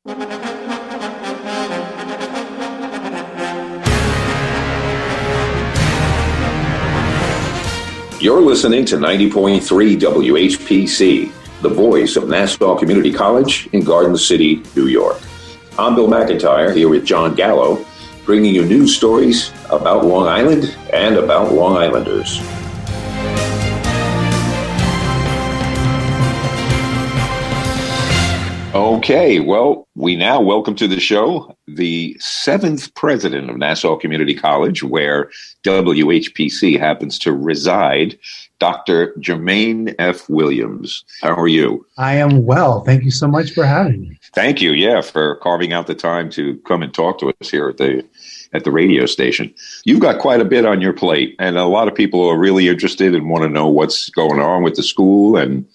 You're listening to 90.3 WHPC, the voice of Nassau Community College in Garden City, New York. I'm Bill McIntyre here with Jon Gallo, bringing you news stories about Long Island and about Long Islanders. Okay, well, we now welcome to the show the 7th president of Nassau Community College, where WHPC happens to reside, Dr. Jermaine F. Williams. How are you? I am well. Thank you so much for having me. Thank you, for carving out the time to come and talk to us here at the radio station. You've got quite a bit on your plate, and a lot of people are really interested and want to know what's going on with the school, and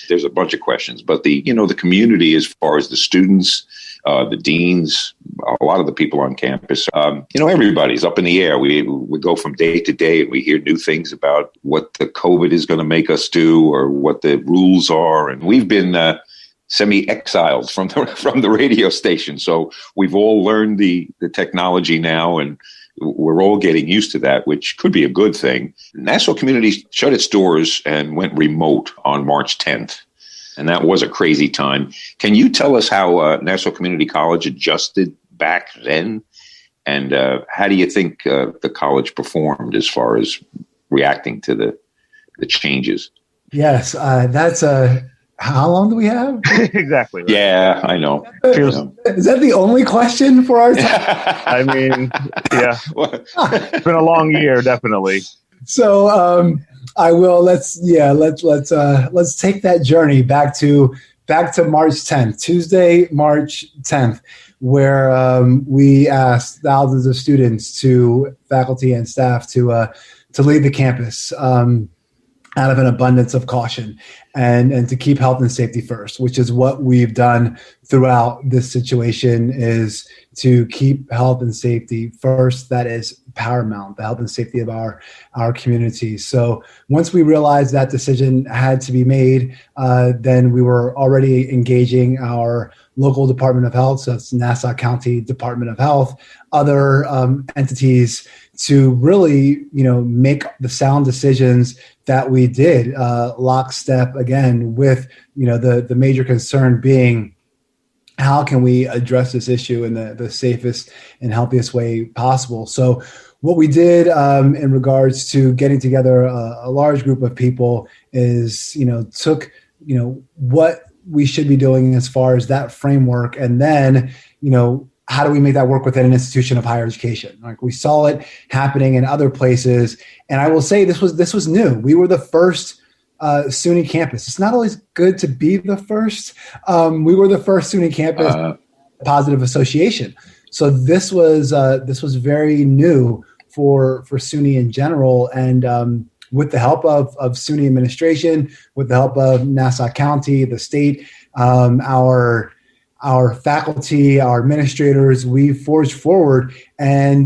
there's a bunch of questions. But the community, as far as the students, the deans, a lot of the people on campus, everybody's up in the air. We go from day to day, and we hear new things about what the COVID is going to make us do or what the rules are. And we've been semi-exiled from the radio station. So we've all learned the technology now, and we're all getting used to that, which could be a good thing. Nassau Community shut its doors and went remote on March 10th. And that was a crazy time. Can you tell us how Nassau Community College adjusted back then? And how do you think the college performed as far as reacting to the changes? Yes, that's how long do we have? Exactly. Right. Yeah, I know. Is that the only question for our time? I mean, yeah. It's been a long year, definitely. So I will. Let's take that journey back to March 10th, Tuesday, March 10th, where we asked thousands of students, faculty and staff, to leave the campus out of an abundance of caution and to keep health and safety first, which is what we've done throughout this situation, is to keep health and safety first. That is paramount, the health and safety of our community. So once we realized that decision had to be made, then we were already engaging our local Department of Health, so it's Nassau County Department of Health, other entities, to really, make the sound decisions that we did, lockstep again with, the major concern being, how can we address this issue in the safest and healthiest way possible? So what we did in regards to getting together a large group of people is, took, what we should be doing as far as that framework, and then, how do we make that work within an institution of higher education? Like, we saw it happening in other places. And I will say this was new. We were the first SUNY campus. It's not always good to be the first. We were the first SUNY campus positive association. So this was very new for SUNY in general. And with the help of SUNY administration, with the help of Nassau County, the state, our faculty, our administrators, we forged forward, and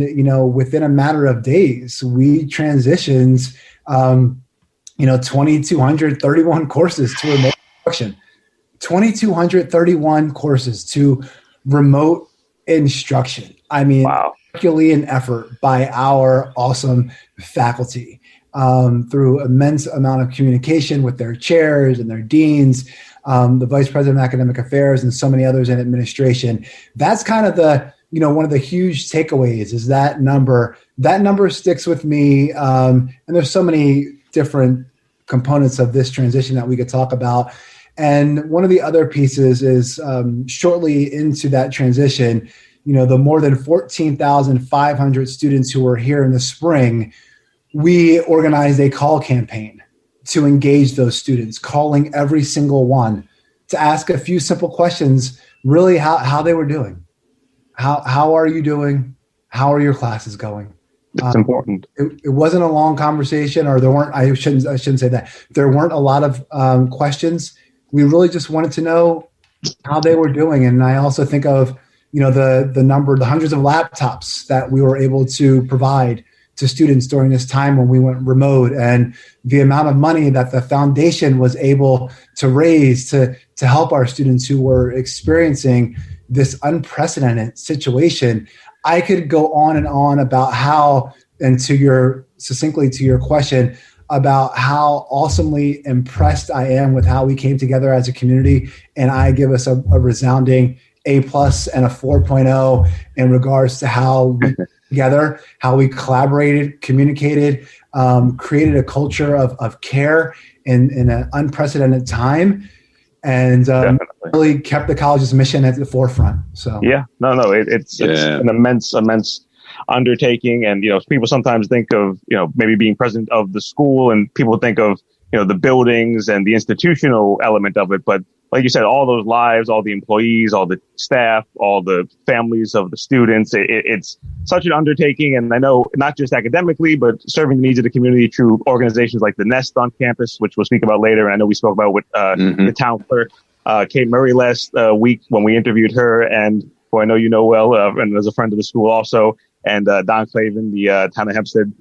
within a matter of days, we transitioned 2,231 courses to remote instruction. 2,231 courses to remote instruction. I mean, wow. Herculean effort by our awesome faculty through immense amount of communication with their chairs and their deans, the Vice President of Academic Affairs, and so many others in administration. That's kind of one of the huge takeaways is that number. That number sticks with me. And there's so many different components of this transition that we could talk about. And one of the other pieces is shortly into that transition, the more than 14,500 students who were here in the spring, we organized a call campaign to engage those students, calling every single one to ask a few simple questions, really how they were doing. How are you doing? How are your classes going? It's important. It wasn't a long conversation, or there weren't, I shouldn't say that. There weren't a lot of questions. We really just wanted to know how they were doing. And I also think of, the hundreds of laptops that we were able to provide to students during this time when we went remote, and the amount of money that the foundation was able to raise to help our students who were experiencing, this unprecedented situation. I could go on and on about how, and succinctly to your question, about how awesomely impressed I am with how we came together as a community. And I give us a resounding A+ and a 4.0 in regards to how we together, how we collaborated, communicated, created a culture of care in an unprecedented time, and really kept the college's mission at the forefront. So it's an immense undertaking. And, people sometimes think of, maybe being president of the school, and people think of, the buildings and the institutional element of it. But like you said, all those lives, all the employees, all the staff, all the families of the students, it's such an undertaking. And I know not just academically, but serving the needs of the community through organizations like the Nest on campus, which we'll speak about later. And I know we spoke about with the town clerk, Kate Murray, last week when we interviewed her, and who I know you know well, and as a friend of the school also, and Don Clavin, the town of Hempstead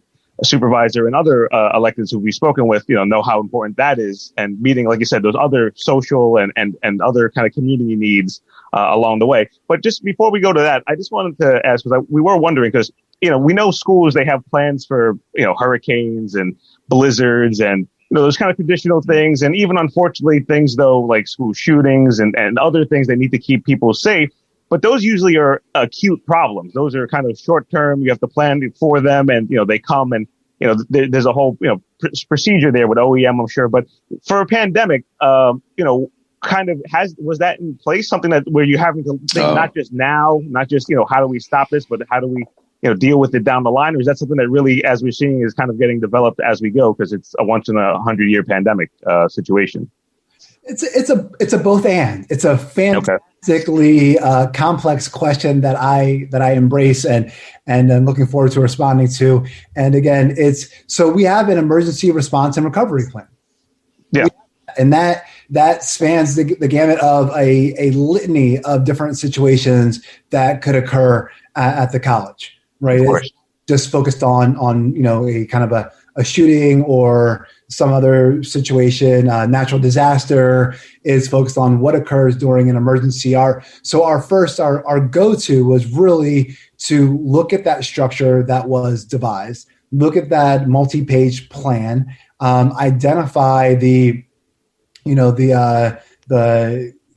supervisor, and other electeds who we've spoken with, know how important that is, and meeting, like you said, those other social and other kind of community needs along the way. But just before we go to that, I just wanted to ask, because we were wondering, because, we know schools, they have plans for, hurricanes and blizzards and, those kind of traditional things. And even unfortunately things, though, like school shootings and other things that need to keep people safe. But those usually are acute problems. Those are kind of short term. You have to plan for them, and they come, and there's a whole procedure there with OEM, I'm sure. But for a pandemic, was that in place? Something that where you're having to think not just now, not just how do we stop this, but how do we deal with it down the line? Or is that something that really, as we're seeing, is kind of getting developed as we go, because it's a once in 100-year pandemic situation? It's a both and. It's a fantastically complex question that I embrace and I'm looking forward to responding to. And again, so we have an emergency response and recovery plan. Yeah. And that spans the gamut of a litany of different situations that could occur at the college, right? Of course. It's just focused on a kind of a shooting or some other situation. Natural disaster is focused on what occurs during an emergency. Our go-to was really to look at that structure that was devised, look at that multi-page plan, identify the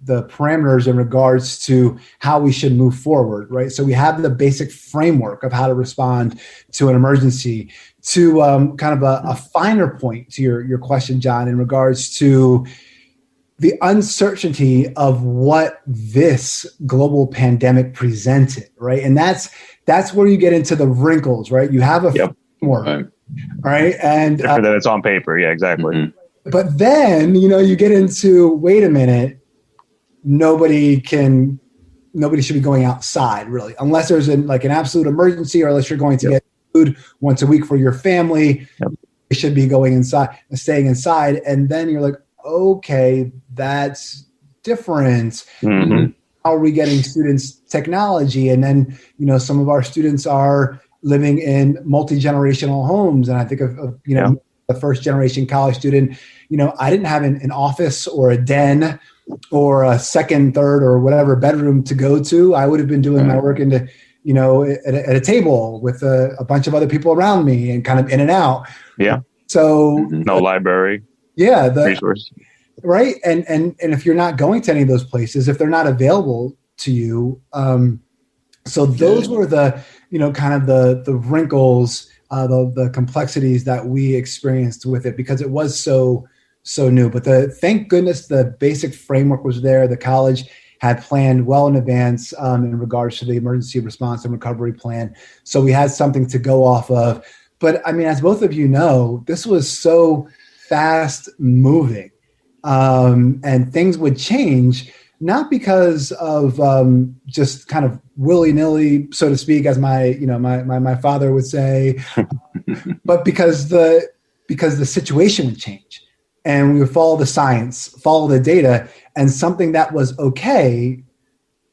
parameters in regards to how we should move forward, right? So we have the basic framework of how to respond to an emergency. To kind of a finer point to your question, John, in regards to the uncertainty of what this global pandemic presented, right? And that's where you get into the wrinkles, right? You have a framework, right? And different than it's on paper, yeah, exactly. Mm-hmm. But then you get into, wait a minute, nobody should be going outside, really, unless there's an absolute emergency, or unless you're going to get food once a week for your family. Yep. You should be going inside and staying inside. And then you're like, okay, that's different. Mm-hmm. How are we getting students technology? And then, some of our students are living in multi-generational homes. And I think of the first generation college student, I didn't have an office or a den or a second, third, or whatever bedroom to go to. I would have been doing my work at a table with a bunch of other people around me and kind of in and out. Yeah. So no library. Yeah. Resource. Right. And if you're not going to any of those places, if they're not available to you. So those were the, kind of the wrinkles, the complexities that we experienced with it, because it was so new. But thank goodness the basic framework was there. The college had planned well in advance in regards to the emergency response and recovery plan. So we had something to go off of. But I mean, as both of you know, this was so fast moving, and things would change, not because of just kind of willy-nilly, so to speak, as my father would say, but because the situation would change. And we would follow the science, follow the data, and something that was okay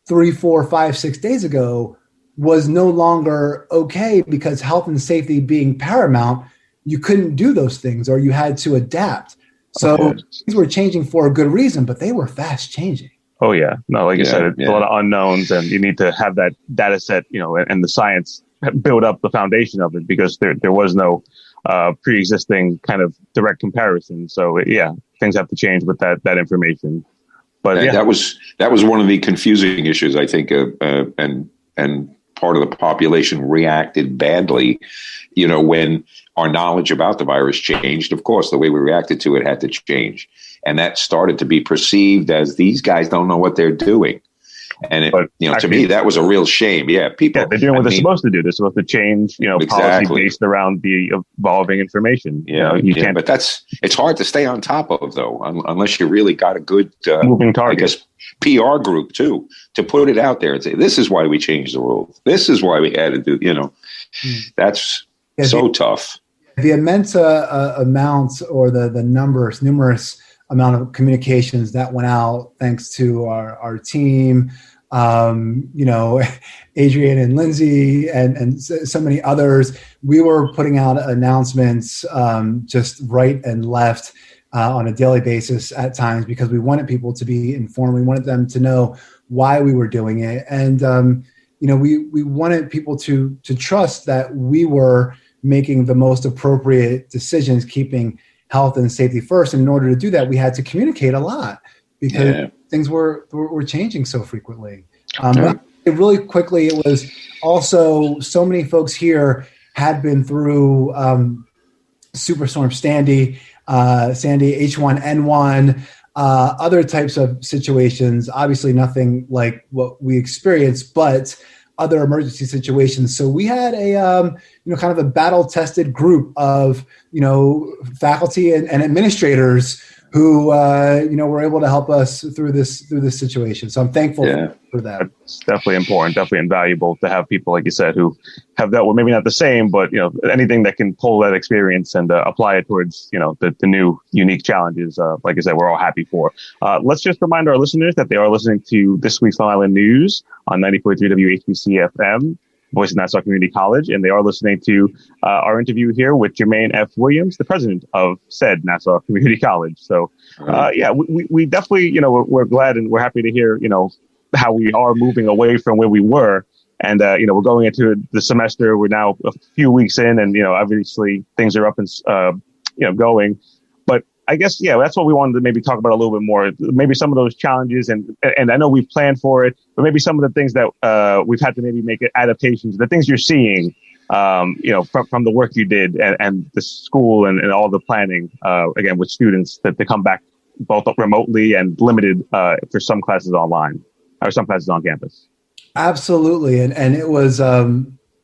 3, 4, 5, 6 days ago was no longer okay, because health and safety being paramount, you couldn't do those things, or you had to adapt. So things were changing for a good reason, but they were fast changing. Oh yeah. No, like you said, it's a lot of unknowns, and you need to have that data set, and the science build up the foundation of it, because there was no pre-existing kind of direct comparison. So things have to change with that information. But that was one of the confusing issues, I think, and part of the population reacted badly, when our knowledge about the virus changed. Of course, the way we reacted to it had to change. And that started to be perceived as, these guys don't know what they're doing. And to me, that was a real shame. Yeah, people. They're doing what they're supposed to do. They're supposed to change, policy based around the evolving information. You can't. But it's hard to stay on top of, though, unless you really got a good moving target. I guess PR group too, to put it out there and say, this is why we changed the rules. This is why we had to do. That's so tough. The immense amounts, or the numerous amount of communications that went out, thanks to our team, Adrian and Lindsay and so many others. We were putting out announcements just right and left on a daily basis at times, because we wanted people to be informed. We wanted them to know why we were doing it. And, we wanted people to trust that we were making the most appropriate decisions, keeping health and safety first. And in order to do that, we had to communicate a lot, because things were changing so frequently. But really quickly, it was also, so many folks here had been through Superstorm Sandy, H1N1, other types of situations. Obviously nothing like what we experienced, but other emergency situations. So we had a, kind of a battle-tested group of, faculty and administrators who, were able to help us through this situation. So I'm thankful for that. It's definitely important, definitely invaluable to have people, like you said, who have dealt with maybe not the same, but, anything that can pull that experience and apply it towards, the new unique challenges. Like I said, we're all happy for. Let's just remind our listeners that they are listening to this week's Long Island News on 90.3 WHPC FM, Voice of Nassau Community College, and they are listening to our interview here with Jermaine F. Williams, the president of said Nassau Community College. So, we definitely, we're glad and we're happy to hear, how we are moving away from where we were. And, we're going into the semester. We're now a few weeks in, and, obviously things are up and, going. But I guess, that's what we wanted to maybe talk about a little bit more. Maybe some of those challenges, and I know we've planned for it, but maybe some of the things that we've had to maybe make adaptations, the things you're seeing, from the work you did and the school and all the planning, again, with students that they come back both remotely and limited for some classes online or some classes on campus. Absolutely. And it was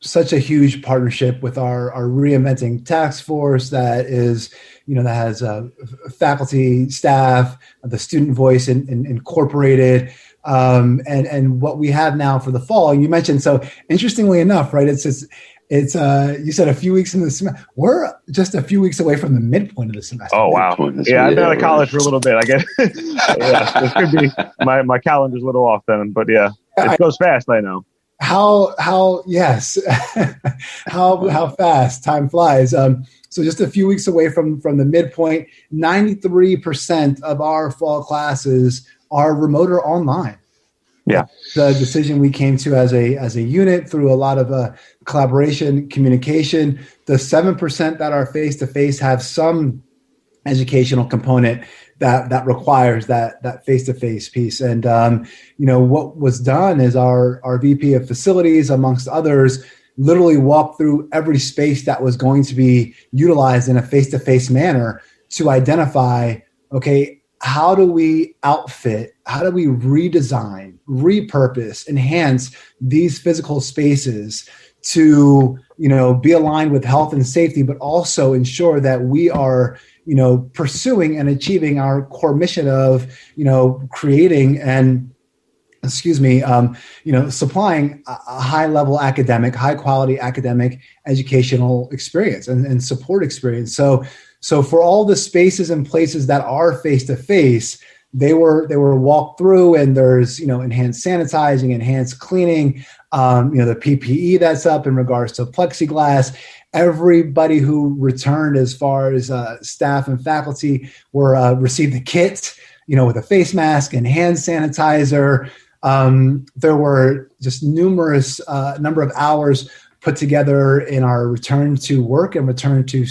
such a huge partnership with our Reinventing Task Force that is, that has faculty, staff, the student voice incorporated, and what we have now for the fall. You mentioned, so interestingly enough, right? It's you said a few weeks in the semester. We're just a few weeks away from the midpoint of the semester. Oh, wow. Yeah, I've been out of college for a little bit. I guess it could be my calendar's a little off then, but it goes fast, I know. Yes. how fast time flies. So just a few weeks away from the midpoint, 93% of our fall classes are remote or online. Yeah. The decision we came to as a unit through a lot of collaboration, communication. The 7% that are face-to-face have some educational component that requires that face-to-face piece. And, what was done is our VP of facilities, amongst others, literally walked through every space that was going to be utilized in a face-to-face manner to identify, okay, how do we outfit, how do we redesign, repurpose, enhance these physical spaces to, be aligned with health and safety, but also ensure that we are, pursuing and achieving our core mission of, creating and, supplying a high-level high quality academic educational experience and support experience. So for all the spaces and places that are face-to-face, they were walked through, and there's, enhanced sanitizing, enhanced cleaning, the PPE that's up in regards to plexiglass. Everybody who returned, as far as staff and faculty, received the kit, with a face mask and hand sanitizer. There were just numerous number of hours put together in our return to work and return to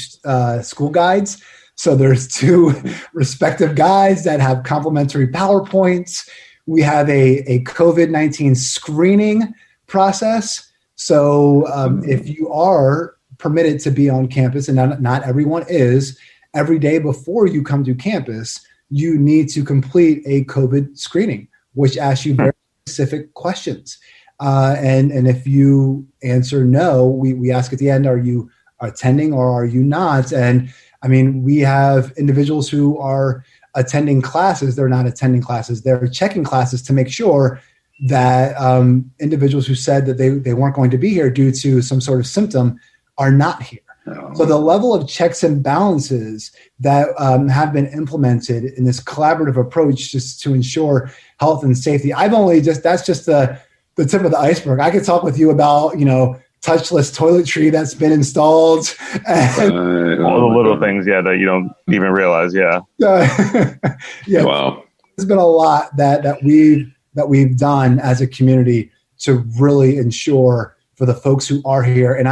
school guides. So there's 2 respective guides that have complimentary PowerPoints. We have a COVID-19 screening process. So if you are permitted to be on campus, and not everyone is, every day before you come to campus, you need to complete a COVID screening, which asks you very specific questions. And if you answer no, we ask at the end, are you attending or are you not? And I mean, we have individuals who are attending classes. They're not attending classes. They're checking classes to make sure that individuals who said that they weren't going to be here due to some sort of symptom are not here. Oh. So the level of checks and balances that have been implemented in this collaborative approach just to ensure health and safety, that's just the tip of the iceberg. I could talk with you about, touchless toiletry that's been installed. All the little things, that you don't even realize. Yeah. Yeah. Wow. There's been a lot that we've done as a community to really ensure for the folks who are here. And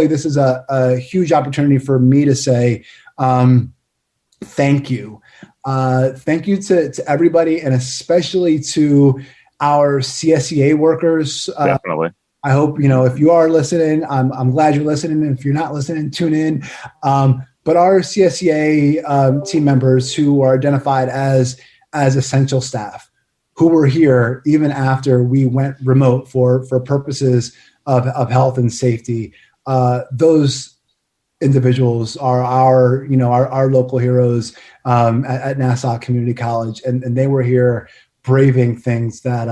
this is a huge opportunity for me to say, thank you. Thank you to everybody, and especially to our CSEA workers. Definitely. I hope, if you are listening, I'm glad you're listening. And if you're not listening, tune in. But our CSEA team members who are identified as essential staff, who were here even after we went remote for purposes of health and safety, those individuals are our local heroes at Nassau Community College, and they were here braving things that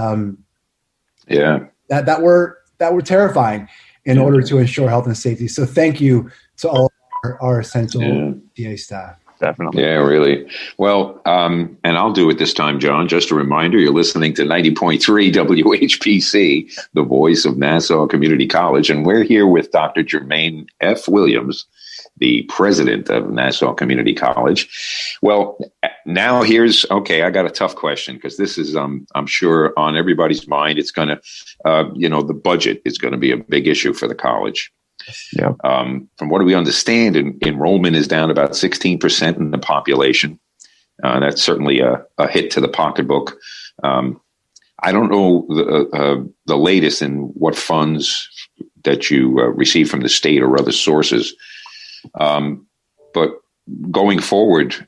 were terrifying in order to ensure health and safety. So thank you to all our essential TA staff. Definitely. Yeah, really. Well, and I'll do it this time, John. Just a reminder, you're listening to 90.3 WHPC, the voice of Nassau Community College. And we're here with Dr. Jermaine F. Williams, the president of Nassau Community College. Well, now I got a tough question, because this is, I'm sure, on everybody's mind. It's going to, the budget is going to be a big issue for the college. Yeah. From what we understand, enrollment is down about 16% in the population. That's certainly a hit to the pocketbook. I don't know the latest in what funds that you receive from the state or other sources. But going forward,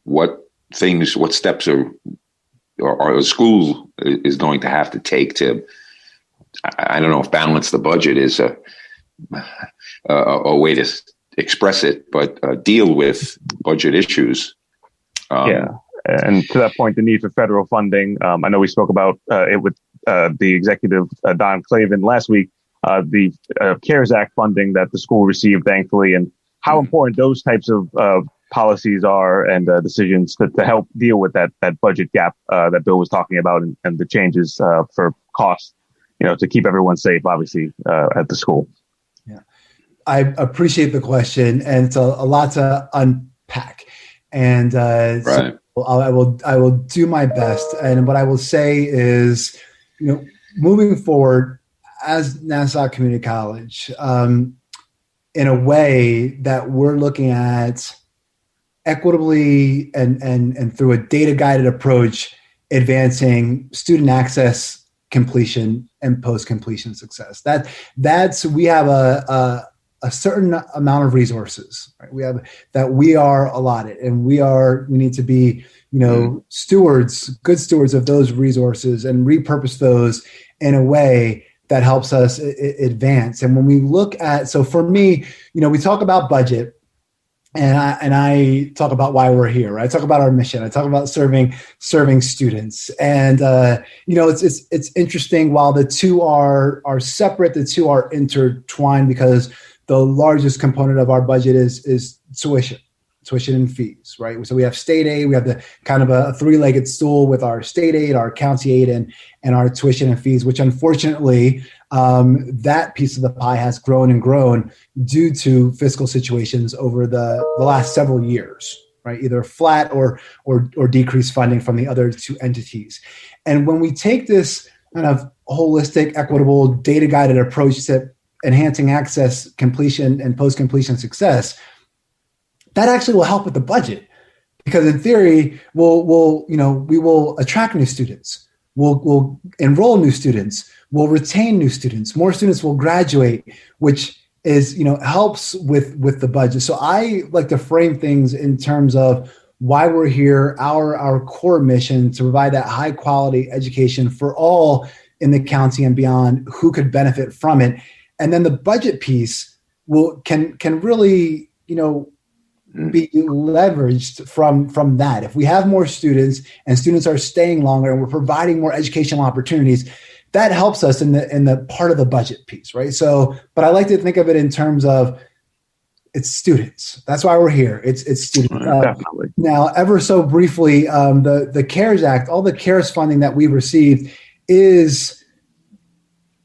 what steps are the school is going to have to take to, I don't know if balance the budget is a way to express it, but deal with budget issues. And to that point, the need for federal funding. I know we spoke about it with the executive, Don Clavin, last week, the CARES Act funding that the school received, thankfully, and how important those types of policies are and decisions to help deal with that budget gap that Bill was talking about, and the changes for costs, to keep everyone safe, obviously, at the school. Yeah, I appreciate the question, and it's a lot to unpack. And right. So I will do my best. And what I will say is, moving forward as Nassau Community College, in a way that we're looking at equitably and through a data guided approach, advancing student access, completion, and post completion success. We have a certain amount of resources, right? We are allotted, and we need to be, good stewards of those resources, and repurpose those in a way that helps us advance. And when we look at, so for me, we talk about budget, and I talk about why we're here, right? I talk about our mission. I talk about serving students. And, it's interesting. While the two are separate, the two are intertwined, because the largest component of our budget is tuition and fees, right? So we have state aid. We have the kind of a three-legged stool with our state aid, our county aid, and our tuition and fees, which unfortunately, that piece of the pie has grown and grown due to fiscal situations over the last several years, right? Either flat or decreased funding from the other two entities. And when we take this kind of holistic, equitable, data-guided approach to enhancing access, completion, and post-completion success, that actually will help with the budget. Because in theory, we will attract new students. We'll enroll new students. We'll retain new students. More students will graduate, which is, helps with the budget. So I like to frame things in terms of why we're here, our core mission to provide that high quality education for all in the county and beyond who could benefit from it. And then the budget piece can really, be leveraged from that. If we have more students and students are staying longer and we're providing more educational opportunities, that helps us in the part of the budget piece, right? So, but I like to think of it in terms of it's students. That's why we're here. It's students. Definitely. Now, ever so briefly, the CARES Act, all the CARES funding that we've received is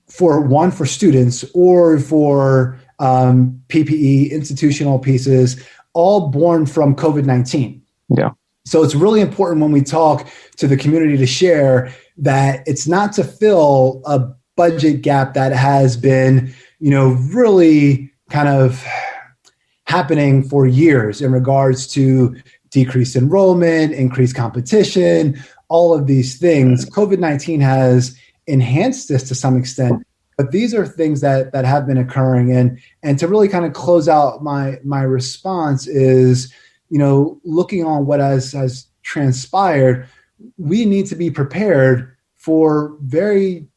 for students or for PPE, institutional pieces, all born from COVID-19. Yeah. So it's really important when we talk to the community to share that it's not to fill a budget gap that has been, really kind of happening for years in regards to decreased enrollment, increased competition, all of these things. COVID-19 has enhanced this to some extent, but these are things that have been occurring. And to really kind of close out my response is, looking on what has transpired, we need to be prepared for very,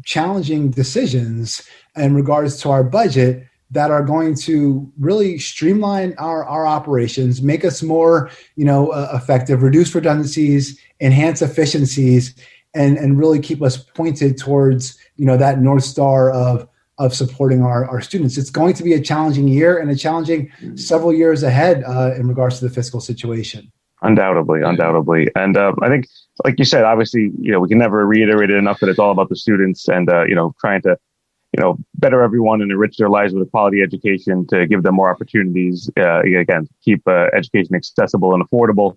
challenging decisions in regards to our budget that are going to really streamline our operations, make us more, effective, reduce redundancies, enhance efficiencies, and really keep us pointed towards, that North Star of supporting our students. It's going to be a challenging year and a challenging several years ahead in regards to the fiscal situation. Undoubtedly. And I think, like you said, obviously, we can never reiterate it enough that it's all about the students and, trying to, better everyone and enrich their lives with a quality education to give them more opportunities. Again, keep education accessible and affordable.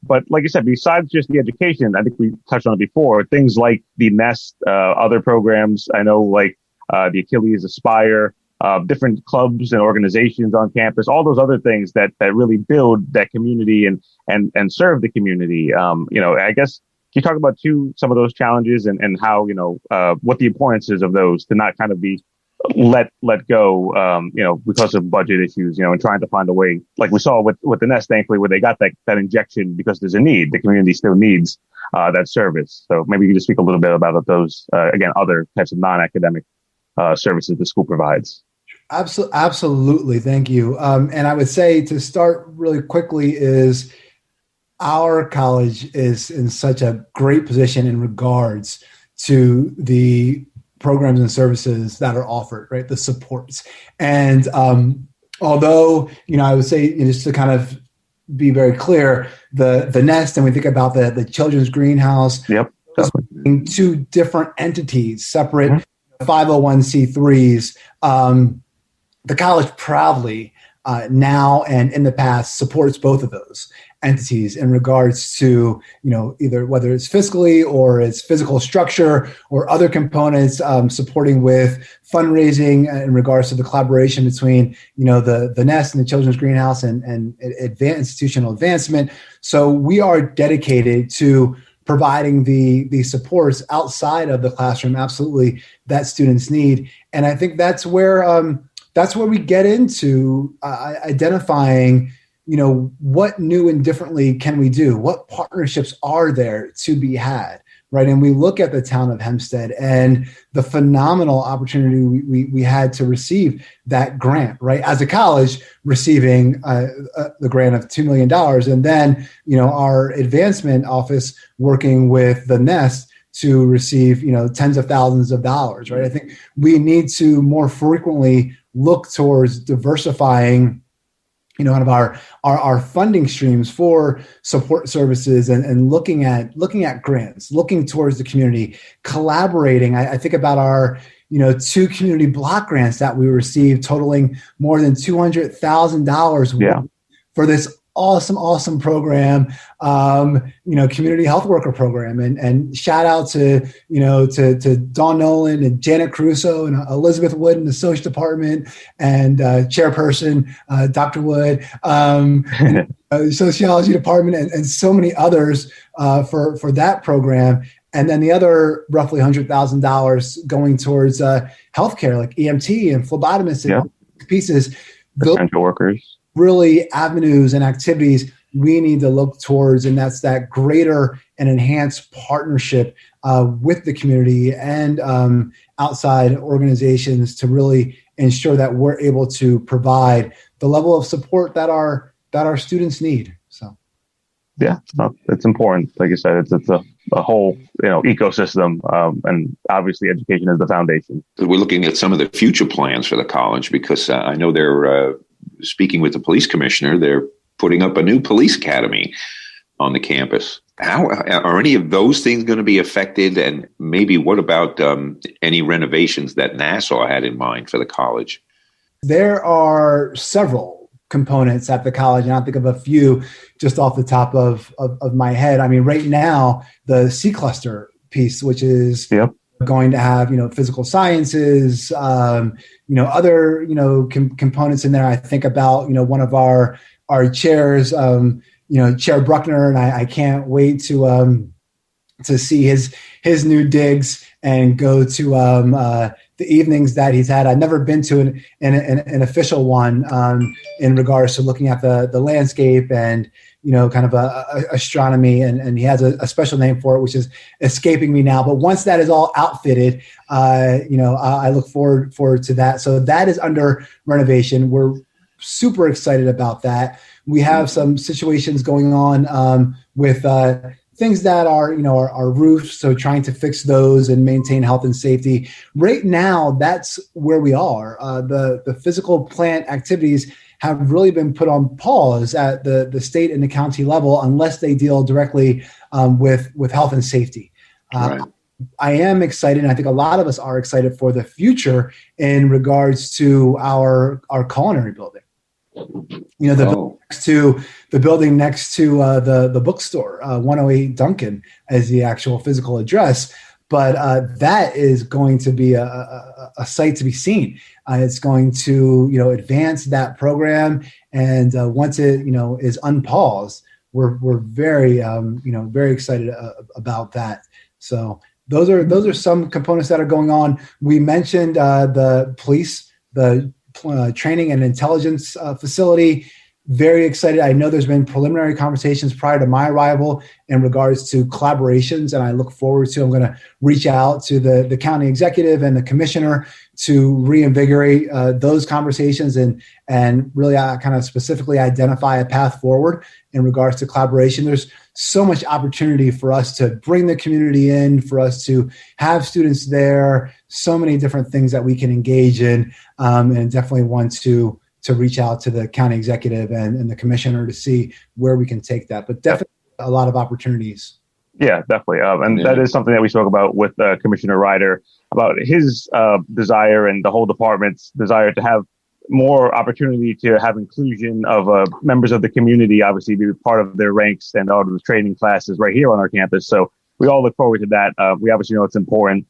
But like you said, besides just the education, I think we touched on it before, things like the Nest, other programs, I know like the Achilles Aspire, different clubs and organizations on campus, all those other things that really build that community and serve the community. I guess, can you talk about some of those challenges and how, what the importance is of those to not kind of be let go, because of budget issues, and trying to find a way, like we saw with the Nest, thankfully, where they got that injection because there's a need. The community still needs that service. So maybe you can just speak a little bit about those, again, other types of non-academic services the school provides. Absolutely. Thank you. And I would say to start really quickly is our college is in such a great position in regards to the programs and services that are offered, right? The supports. And although, I would say, just to kind of be very clear, the Nest, and we think about the Children's Greenhouse, yep, two different entities, separate 501c3s. The college proudly now and in the past supports both of those entities in regards to, either whether it's fiscally or its physical structure or other components, supporting with fundraising in regards to the collaboration between, the Nest and the Children's Greenhouse and institutional advancement. So we are dedicated to providing the supports outside of the classroom, absolutely, that students need. And I think that's where we get into identifying, what new and differently can we do? What partnerships are there to be had, right? And we look at the town of Hempstead and the phenomenal opportunity we had to receive that grant, right? As a college, receiving the grant of $2 million. And then, our advancement office working with the Nest to receive, tens of thousands of dollars, right? I think we need to more frequently look towards diversifying, kind of our funding streams for support services and looking at grants, looking towards the community, collaborating. I think about our, 2 community block grants that we received totaling more than $200,000 for this awesome program, community health worker program, and shout out to Dawn Nolan and Janet Caruso and Elizabeth Wood in the social department, and chairperson Dr. Wood, sociology department, and so many others for that program. And then the other roughly $100,000 going towards healthcare, like EMT and phlebotomists and pieces. Essential workers. Really avenues and activities we need to look towards, and that's that greater and enhanced partnership with the community and outside organizations to really ensure that we're able to provide the level of support that our students need. So, yeah, it's important. Like you said, it's a whole ecosystem, and obviously education is the foundation. We're looking at some of the future plans for the college because I know they're speaking with the police commissioner. They're putting up a new police academy on the campus. How are any of those things going to be affected? And maybe what about any renovations that Nassau had in mind for the college? There are several components at the college, and I'll think of a few just off the top of my head. I mean, right now, the C cluster piece, which is going to have, physical sciences, other, components in there. I think about, one of our chairs, Chair Bruckner, and I can't wait to see his new digs and go to the evenings that he's had. I've never been to an official one in regards to looking at the landscape and kind of astronomy, and he has a special name for it, which is escaping me now. But once that is all outfitted, I look forward to that. So that is under renovation. We're super excited about that. We have some situations going on with things that are, our roofs. So trying to fix those and maintain health and safety. Right now, that's where we are. The physical plant activities have really been put on pause at the state and the county level unless they deal directly with health and safety. Right. I am excited, and I think a lot of us are excited for the future in regards to our culinary building. The building next to the bookstore, 108 Duncan, as the actual physical address. But that is going to be a sight to be seen. It's going to advance that program, and once it is unpaused, we're very very excited about that. So those are some components that are going on. We mentioned the police, the training and intelligence facility. Very excited. I know there's been preliminary conversations prior to my arrival in regards to collaborations, and I look forward to, I'm going to reach out to the county executive and the commissioner to reinvigorate those conversations and really kind of specifically identify a path forward in regards to collaboration. There's so much opportunity for us to bring the community in, for us to have students there, so many different things that we can engage in, and definitely want to reach out to the county executive and the commissioner to see where we can take that. But definitely a lot of opportunities. Yeah, definitely. That is something that we spoke about with Commissioner Ryder about his desire and the whole department's desire to have more opportunity to have inclusion of members of the community, obviously be part of their ranks and all of the training classes right here on our campus. So we all look forward to that. We obviously know it's important.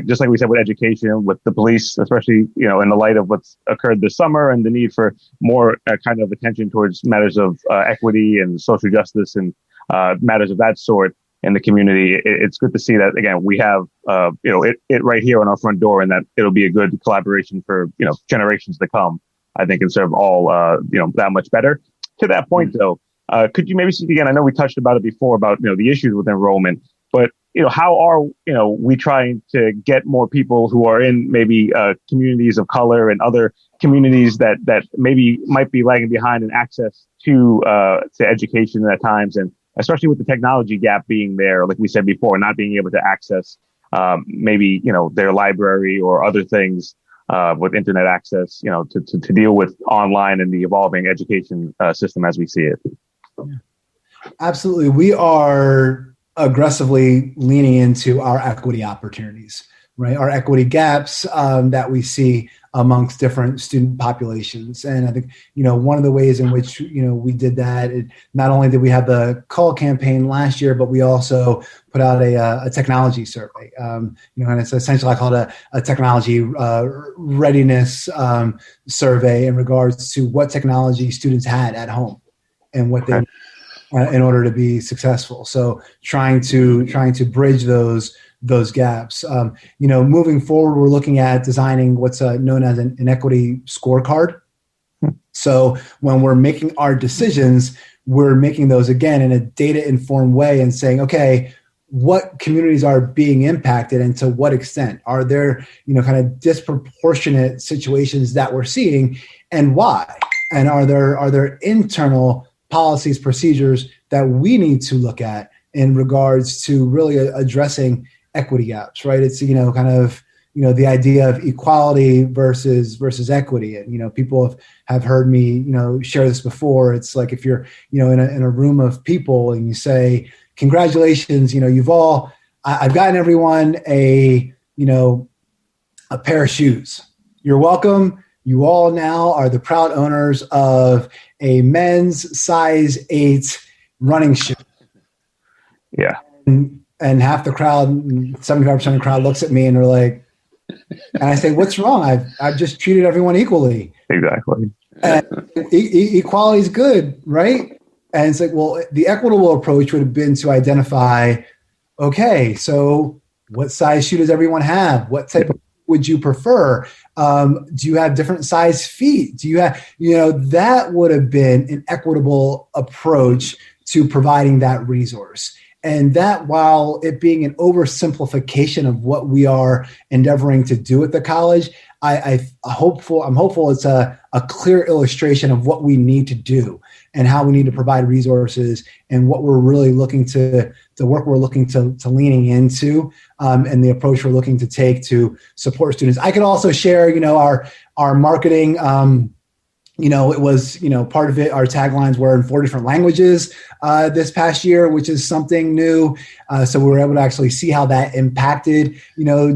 Just like we said with education, with the police, especially, in the light of what's occurred this summer and the need for more kind of attention towards matters of equity and social justice and matters of that sort in the community. It's good to see that, again, we have, it right here on our front door, and that it'll be a good collaboration for, generations to come, I think, and serve all, that much better. To that point, though, could you maybe speak again? I know we touched about it before about, the issues with enrollment, but how are, we trying to get more people who are in maybe communities of color and other communities that maybe might be lagging behind in access to education at times, and especially with the technology gap being there, like we said before, not being able to access maybe, their library or other things with internet access, to deal with online and the evolving education system as we see it. Yeah. Absolutely. We are aggressively leaning into our equity opportunities. right? Our equity gaps that we see amongst different student populations. And I think, one of the ways in which, we did that, not only did we have the call campaign last year, but we also put out a technology survey. And it's essentially, I call it a technology readiness survey in regards to what technology students had at home and what they in order to be successful. So trying to bridge those gaps. Moving forward, we're looking at designing what's known as an equity scorecard. So when we're making our decisions, we're making those again in a data-informed way and saying, okay, what communities are being impacted and to what extent? Are there, kind of disproportionate situations that we're seeing, and why? And are there internal policies, procedures that we need to look at in regards to really addressing equity gaps, right? It's, the idea of equality versus equity. And, people have heard me, share this before. It's like if you're, in a room of people and you say, congratulations, I've gotten everyone a pair of shoes. You're welcome. You all now are the proud owners of a men's size 8 running shoe. Yeah. And half the crowd, 75% of the crowd looks at me and they're like, and I say, what's wrong? I've just treated everyone equally. Exactly. And equality is good, right? And it's like, well, the equitable approach would have been to identify, okay, so what size shoe does everyone have? What type of would you prefer? Do you have different size feet? Do you have, that would have been an equitable approach to providing that resource. And that, while it being an oversimplification of what we are endeavoring to do at the college, I'm hopeful it's a clear illustration of what we need to do and how we need to provide resources and what we're really looking to the work we're looking to leaning into and the approach we're looking to take to support students. I could also share, our marketing. It was, part of it, our taglines were in 4 different languages this past year, which is something new. So we were able to actually see how that impacted,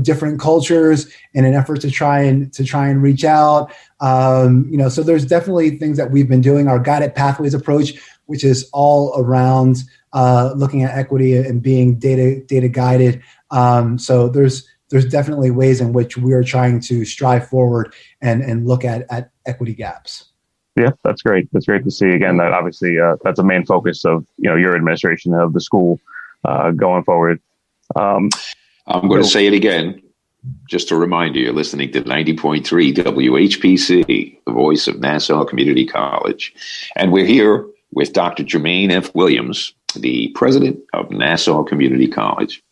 different cultures in an effort to try and reach out. So there's definitely things that we've been doing. Our guided pathways approach, which is all around looking at equity and being data guided. So there's definitely ways in which we are trying to strive forward and look at equity gaps. Yeah, that's great. That's great to see. Again, that obviously that's a main focus of your administration of the school going forward. I'm going to say it again, just to remind you, you're listening to 90.3 WHPC, the voice of Nassau Community College. And we're here with Dr. Jermaine F. Williams, the president of Nassau Community College.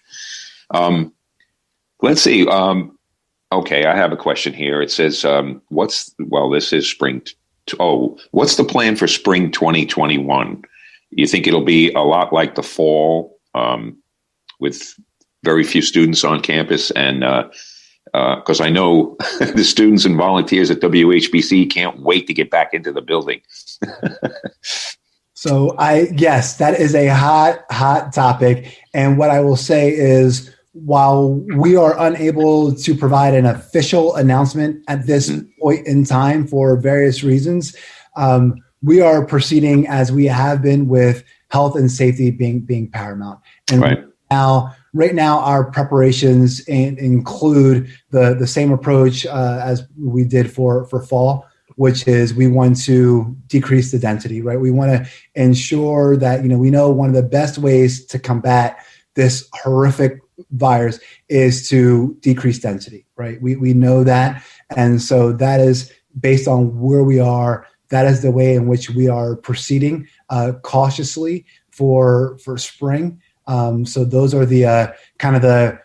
Let's see. Okay, I have a question here. It says, this is spring. What's the plan for spring 2021? You think it'll be a lot like the fall with very few students on campus? And because I know the students and volunteers at WHPC can't wait to get back into the building. So yes, that is a hot topic. And what I will say is, while we are unable to provide an official announcement at this point in time for various reasons, we are proceeding as we have been with health and safety being paramount. And right now, our preparations include the same approach as we did for fall, which is we want to decrease the density, right? We want to ensure that, we know one of the best ways to combat this horrific virus is to decrease density, right? We know that. And so that is based on where we are. That is the way in which we are proceeding cautiously for spring. So those are the kind of the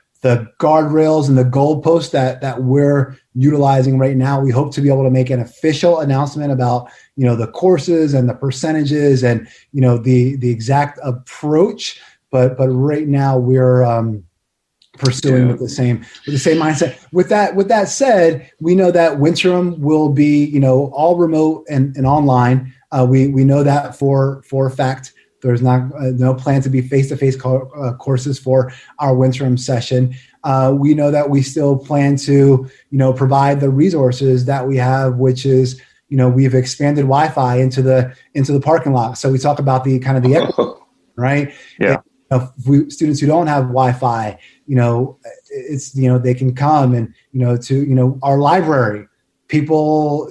guardrails and the goalposts that we're utilizing right now. We hope to be able to make an official announcement about, the courses and the percentages and, the exact approach. But right now we're pursuing with the same mindset. With that said, we know that Winthrop will be all remote and online. We know that for a fact. There's no plan to be face-to-face courses for our winter session. We know that we still plan to, provide the resources that we have, which is, we've expanded Wi-Fi into the parking lot. So we talk about the kind of the equity, right? Yeah. And, students who don't have Wi-Fi, it's, they can come and, to, our library. People,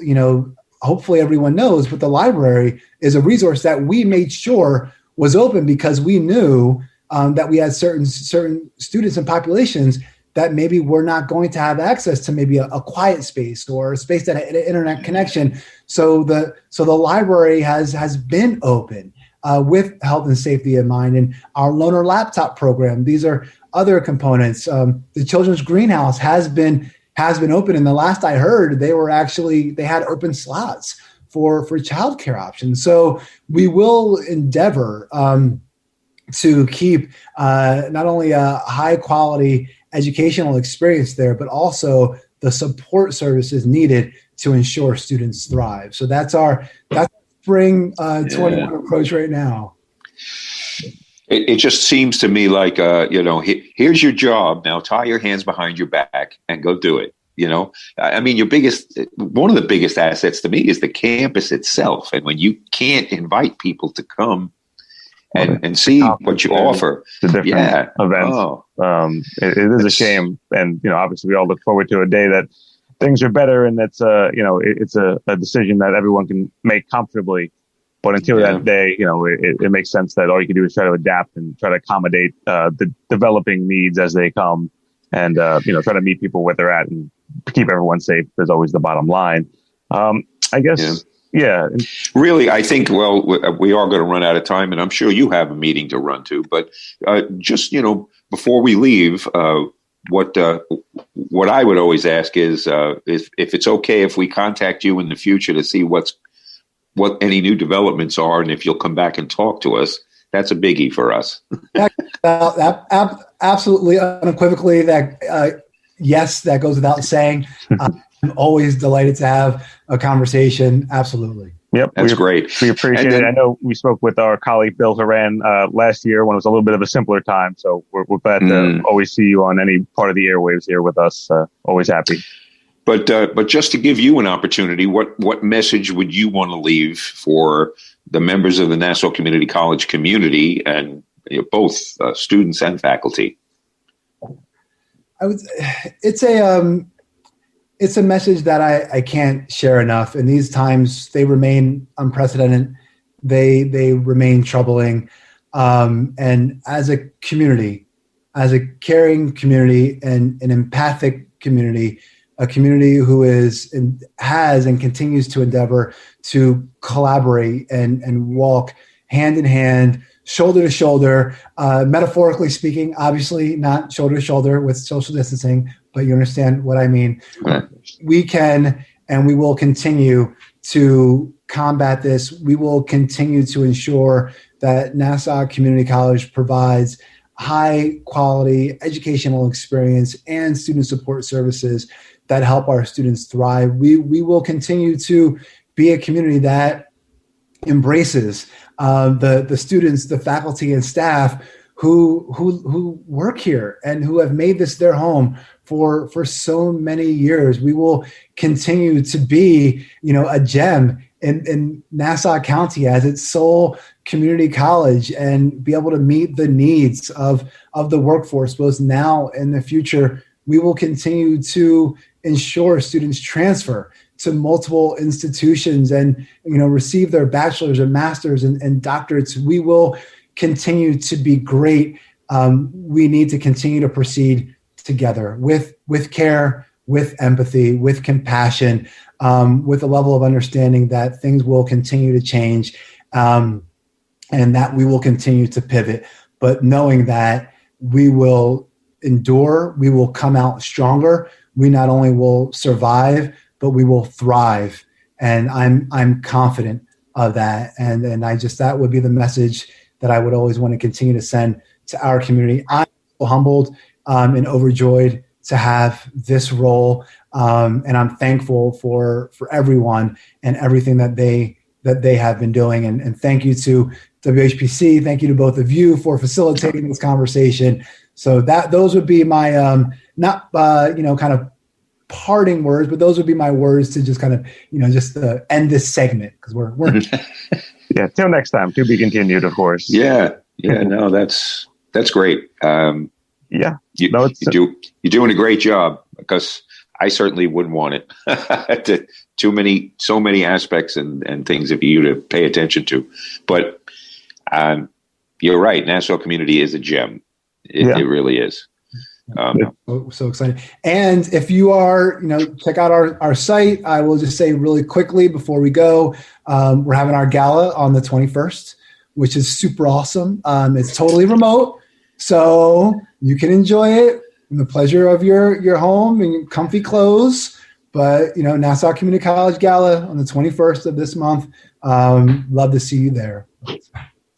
hopefully everyone knows, but the library is a resource that we made sure was open because we knew that we had certain students and populations that maybe were not going to have access to maybe a quiet space or a space that had an internet connection. So the library has been open with health and safety in mind, and our loaner laptop program. These are other components. The Children's Greenhouse has been open, and the last I heard, they had open slots for childcare options. So we will endeavor to keep not only a high quality educational experience there, but also the support services needed to ensure students thrive. So that's spring 21 approach right now. It just seems to me like, here's your job. Now tie your hands behind your back and go do it. I mean, one of the biggest assets to me is the campus itself. And when you can't invite people to come and see what you offer, the different events, it is a shame. And, obviously we all look forward to a day that things are better. And that's, it's a decision that everyone can make comfortably. But until that day, it makes sense that all you can do is try to adapt and try to accommodate the developing needs as they come, and try to meet people where they're at and keep everyone safe is always the bottom line. I guess, yeah. Really, I think, well, we are going to run out of time, and I'm sure you have a meeting to run to. But just, before we leave, what I would always ask is if it's okay if we contact you in the future to see what any new developments are, and if you'll come back and talk to us. That's a biggie for us. Absolutely, unequivocally, that yes, that goes without saying. I'm always delighted to have a conversation. Absolutely. Yep, that's great. We appreciate it. I know we spoke with our colleague Bill Horan last year when it was a little bit of a simpler time. So we're glad to always see you on any part of the airwaves here with us. Always happy. But just to give you an opportunity, what message would you want to leave for the members of the Nassau Community College community, and both students and faculty? It's a message that I can't share enough. In these times, they remain unprecedented. They remain troubling. And as a community, as a caring community and an empathic community, a community who has and continues to endeavor to collaborate and walk hand in hand, shoulder to shoulder, metaphorically speaking, obviously not shoulder to shoulder with social distancing, but you understand what I mean. We can and we will continue to combat this. We will continue to ensure that Nassau Community College provides high quality educational experience and student support services that help our students thrive. We will continue to be a community that embraces the students, the faculty and staff who work here and who have made this their home for so many years. We will continue to be, a gem in Nassau County as its sole community college, and be able to meet the needs of the workforce both now and the future. We will continue to ensure students transfer to multiple institutions and receive their bachelor's and master's and doctorates. We will continue to be great. We need to continue to proceed together with care, with empathy, with compassion, with a level of understanding that things will continue to change, and that we will continue to pivot, but knowing that we will endure, we will come out stronger. We not only will survive, but we will thrive. And I'm confident of that. And that would be the message that I would always want to continue to send to our community. I'm so humbled and overjoyed to have this role. And I'm thankful for everyone and everything that they have been doing. And thank you to WHPC. Thank you to both of you for facilitating this conversation. So those would be my kind of parting words, but those would be my words to just kind of just end this segment, because we're yeah. Till next time. To be continued, of course. Yeah. No, that's great. Yeah. You're doing a great job, because I certainly wouldn't want it. So many aspects and things of you to pay attention to. But you're right. Nassau community is a gem. It really is. So exciting. And if you are, check out our site. I will just say really quickly before we go, we're having our gala on the 21st, which is super awesome. It's totally remote, so you can enjoy it in the pleasure of your home and comfy clothes. But, Nassau Community College Gala on the 21st of this month. Love to see you there.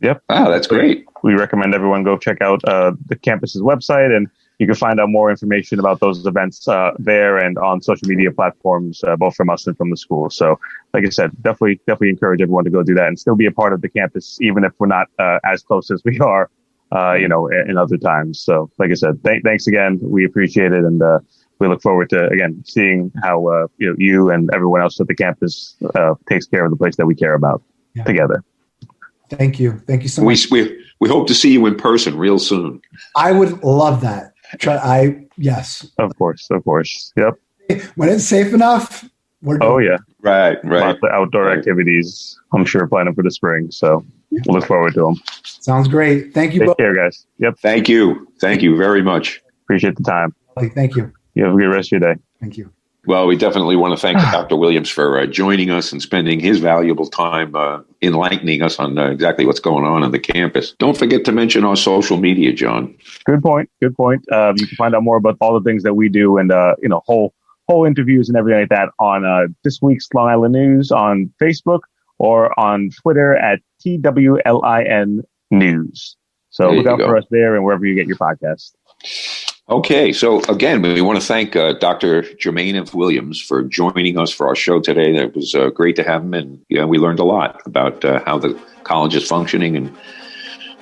Yep. Wow, that's great. We recommend everyone go check out the campus's website, and you can find out more information about those events there and on social media platforms, both from us and from the school. So, like I said, definitely encourage everyone to go do that and still be a part of the campus, even if we're not as close as we are, in other times. So, like I said, thanks again. We appreciate it, and we look forward to again seeing how you and everyone else at the campus takes care of the place that we care about together. Thank you so much. We hope to see you in person real soon. I would love that. Yes. Of course. Yep. When it's safe enough, we're doing. Oh yeah. Right. Lots of outdoor activities, I'm sure, planning for the spring. So we'll look forward to them. Sounds great. Thank you. Take care, guys. Yep. Thank you very much. Appreciate the time. Thank you. You have a good rest of your day. Thank you. Well, we definitely want to thank Dr. Williams for joining us and spending his valuable time enlightening us on exactly what's going on the campus. Don't forget to mention our social media, John. Good point. You can find out more about all the things that we do and whole interviews and everything like that on This Week's Long Island News on Facebook or on Twitter at TWLIN News. So look out for us there and wherever you get your podcast. Okay, so again, we want to thank Dr. Jermaine F. Williams for joining us for our show today. It was great to have him, and we learned a lot about how the college is functioning and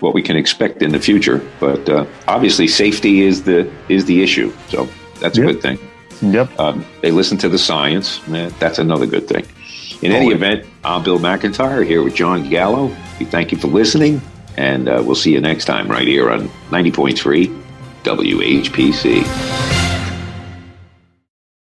what we can expect in the future. But obviously, safety is the issue, so that's a good thing. Yep. They listen to the science. That's another good thing. In any event, I'm Bill McIntyre here with Jon Gallo. We thank you for listening, and we'll see you next time right here on 90.3 WHPC.